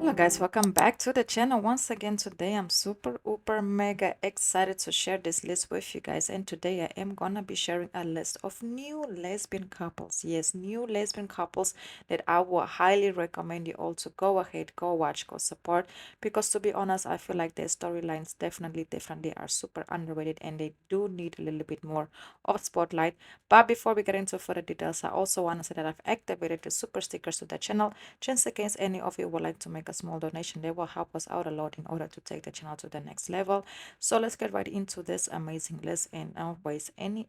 Hello guys, welcome back to the channel once again. Today I'm super mega excited to share this list with you guys, and today I am gonna be sharing a list of new lesbian couples. Yes, new lesbian couples that I would highly recommend you all to go ahead, go watch, go support, because to be honest, I feel like their storylines definitely are super underrated and they do need a little bit more of spotlight. But before we get into further details, I also want to say that I've activated the super stickers to the channel just in case any of you would like to make a small donation. They will help us out a lot in order to take the channel to the next level. So let's get right into this amazing list and not waste any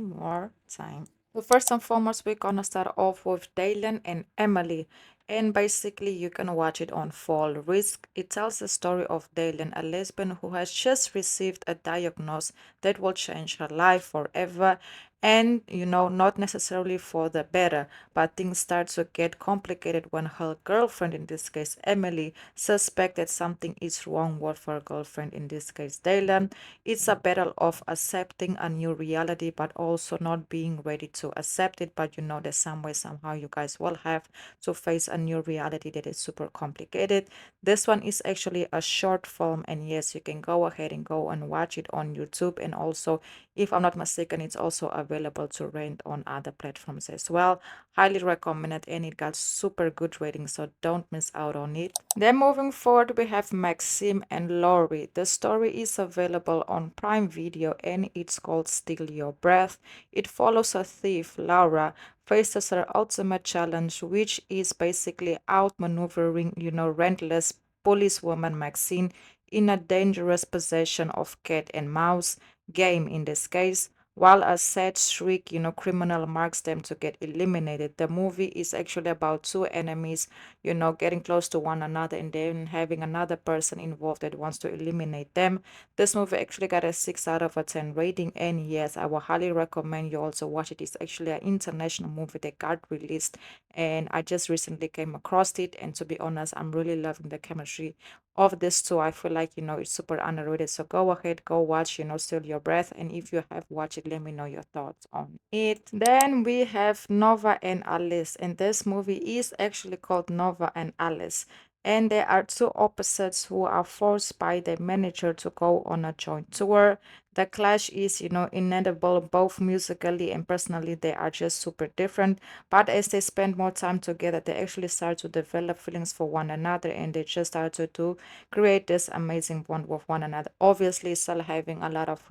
more time. Well, first and foremost, we're gonna start off with Dalen and Emily. And basically, you can watch it on Fall Risk. It tells the story of Dalen, a lesbian who has just received a diagnosis that will change her life forever. And not necessarily for the better, but things start to get complicated when her girlfriend, in this case Emily, suspects that something is wrong with her girlfriend, in this case Dalen. It's a battle of accepting a new reality, but also not being ready to accept it. But that some way, somehow, you guys will have to face a new reality that is super complicated. This one is actually a short film, and yes, you can go ahead and go and watch it on YouTube, and also, if I'm not mistaken, it's also available to rent on other platforms as well. Highly recommend it, and it got super good ratings, so don't miss out on it. Then moving forward, we have Maxim and Lori. The story is available on Prime Video and it's called Steal Your Breath. It follows a thief, Laura, faces her ultimate challenge, which is basically outmaneuvering, relentless policewoman Maxine in a dangerous possession of cat and mouse game in this case. While a sad shriek, criminal marks them to get eliminated. The movie is actually about two enemies, getting close to one another and then having another person involved that wants to eliminate them. This movie actually got a 6 out of a 10 rating, and yes, I will highly recommend you also watch it. It's actually an international movie that got released, and I just recently came across it, and to be honest, I'm really loving the chemistry of this too. I feel like it's super underrated, so go ahead, go watch, Steal Your Breath, and if you have watched it, let me know your thoughts on it. Then we have Nova and Alice, and this movie is actually called Nova and Alice, and there are two opposites who are forced by their manager to go on a joint tour. The clash is inevitable, both musically and personally they are just super different, but as they spend more time together, they actually start to develop feelings for one another, and they just start to do create this amazing bond with one another. Obviously, still having a lot of,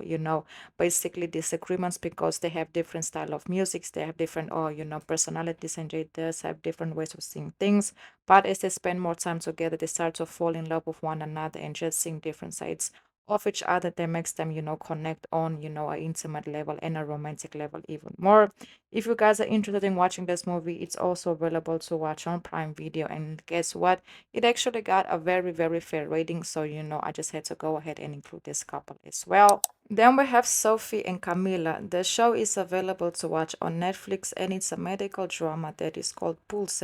basically disagreements because they have different style of music, they have different, or personalities, and they just have different ways of seeing things. But as they spend more time together, they start to fall in love with one another and just seeing different sides of each other that makes them, connect on, an intimate level and a romantic level even more. If you guys are interested in watching this movie, it's also available to watch on Prime Video. And guess what? It actually got a very fair rating. So, I just had to go ahead and include this couple as well. Then we have Sophie and Camila. The show is available to watch on Netflix, and it's a medical drama that is called Pulse.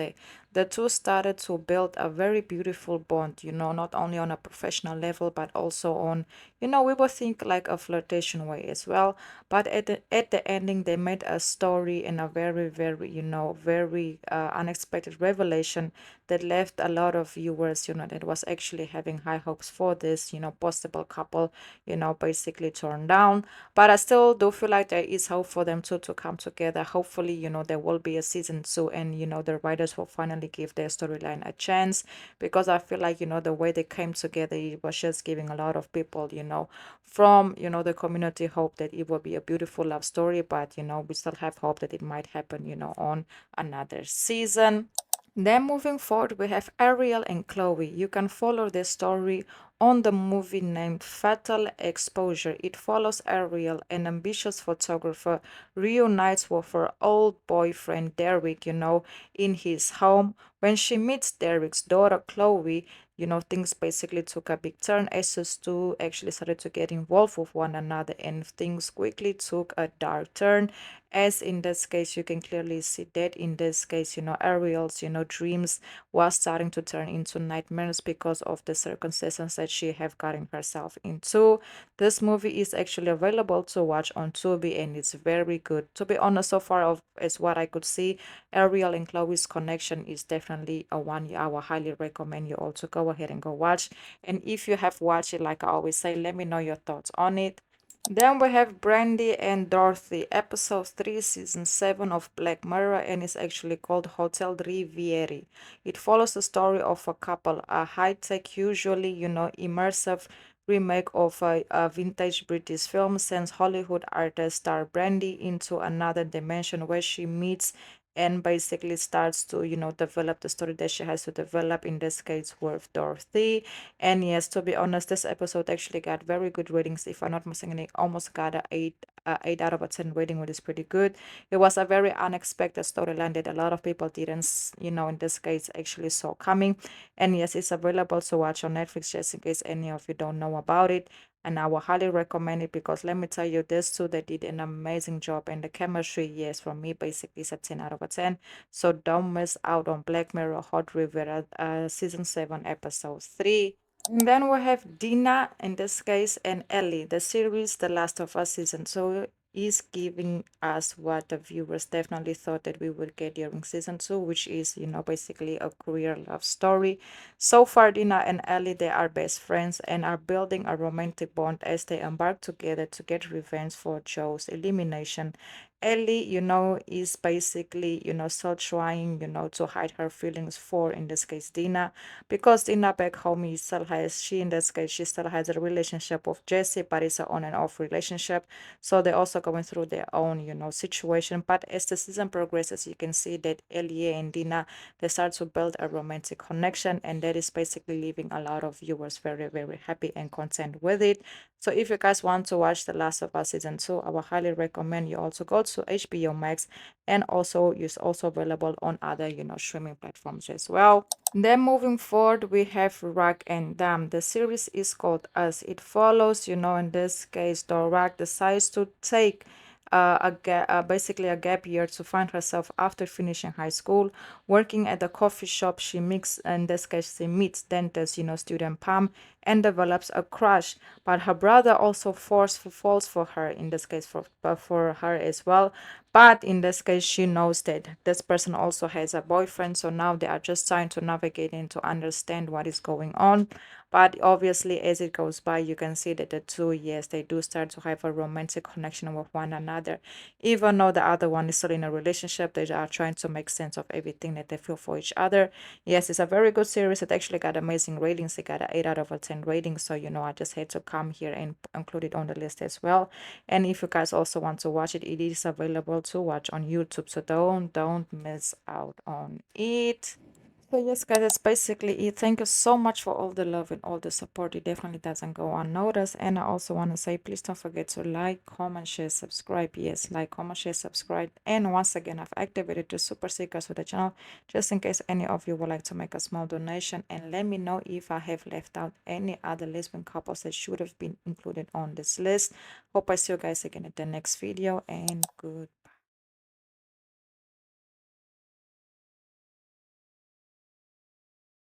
The two started to build a very beautiful bond, not only on a professional level, but also on, we would think like a flirtation way as well. But at the ending, they made a story and a very, very unexpected revelation that left a lot of viewers, that was actually having high hopes for this, possible couple, basically torn down. But I still do feel like there is hope for them two to come together. Hopefully, there will be a season two, and the writers will finally give their storyline a chance, because I feel like, the way they came together, it was just giving a lot of people, from the community hope that it will be a beautiful love story. But we still have hope that it might happen, on another season. Then moving forward, we have Ariel and Chloe. You can follow their story on the movie named Fatal Exposure. It follows Ariel, an ambitious photographer, reunites with her old boyfriend Derek, in his home. When she meets Derek's daughter Chloe, things basically took a big turn as those two actually started to get involved with one another, and things quickly took a dark turn. As in this case, you can clearly see that in this case, Ariel's, dreams was starting to turn into nightmares because of the circumstances that that she have gotten herself into. This movie is actually available to watch on Tubi, and it's very good. To be honest, so far of as what I could see, Ariel and Chloe's connection is definitely a one I would highly recommend you all to go ahead and go watch. And if you have watched it, like I always say, let me know your thoughts on it. Then we have Brandy and Dorothy, episode 3, season 7 of Black Mirror, and it's actually called Hotel Riviera. It follows the story of a couple, a high-tech, usually, immersive remake of a vintage British film sends Hollywood artist star Brandy into another dimension where she meets and basically starts to, develop the story that she has to develop, in this case with Dorothy. And yes, to be honest, this episode actually got very good ratings. If I'm not mistaken, it almost got a 8 out of a 10 rating, which is pretty good. It was a very unexpected storyline that a lot of people didn't, in this case, actually saw coming. And yes, it's available to watch on Netflix just in case any of you don't know about it. And I will highly recommend it because let me tell you, this two, they did an amazing job. And the chemistry, yes, for me, basically is a 10 out of a 10. So don't miss out on Black Mirror Hot River season 7, episode 3. And then we have Dina, in this case, and Ellie. The series, The Last of Us season 2, is giving us what the viewers definitely thought that we would get during season 2, which is, basically a queer love story. So far, Dina and Ellie, they are best friends and are building a romantic bond as they embark together to get revenge for Joe's elimination. Ellie, is basically, still trying, to hide her feelings for, in this case, Dina, because Dina back home is still has, she in this case, she still has a relationship with Jesse, but it's an on and off relationship. So they're also going through their own, situation. But as the season progresses, you can see that Ellie and Dina, they start to build a romantic connection, and that is basically leaving a lot of viewers very, very happy and content with it. So if you guys want to watch The Last of Us season 2, I would highly recommend you also go to HBO Max, and also it's also available on other, streaming platforms as well. Then moving forward, we have Rock and Dam. The series is called Us. It follows, in this case, the Rock decides to take basically a gap year to find herself after finishing high school. Working at the coffee shop, she meets, in this case, she meets dentist, student Pam, and develops a crush. But her brother also falls for her, in this case, for her as well. But in this case, she knows that this person also has a boyfriend. So now they are just trying to navigate and to understand what is going on. But obviously, as it goes by, you can see that the two, yes, they do start to have a romantic connection with one another. Even though the other one is still in a relationship, they are trying to make sense of everything that they feel for each other. Yes, it's a very good series. It actually got amazing ratings. It got an 8 out of a 10 rating. So, I just had to come here and include it on the list as well. And if you guys also want to watch it, it is available to watch on YouTube. So don't miss out on it. So yes, guys, that's basically it. Thank you so much for all the love and all the support. It definitely doesn't go unnoticed. And I also want to say, please don't forget to like, comment, share, subscribe. Yes, like, comment, share, subscribe. And once again, I've activated the super stickers for the channel, just in case any of you would like to make a small donation. And let me know if I have left out any other lesbian couples that should have been included on this list. Hope I see you guys again at the next video, and good.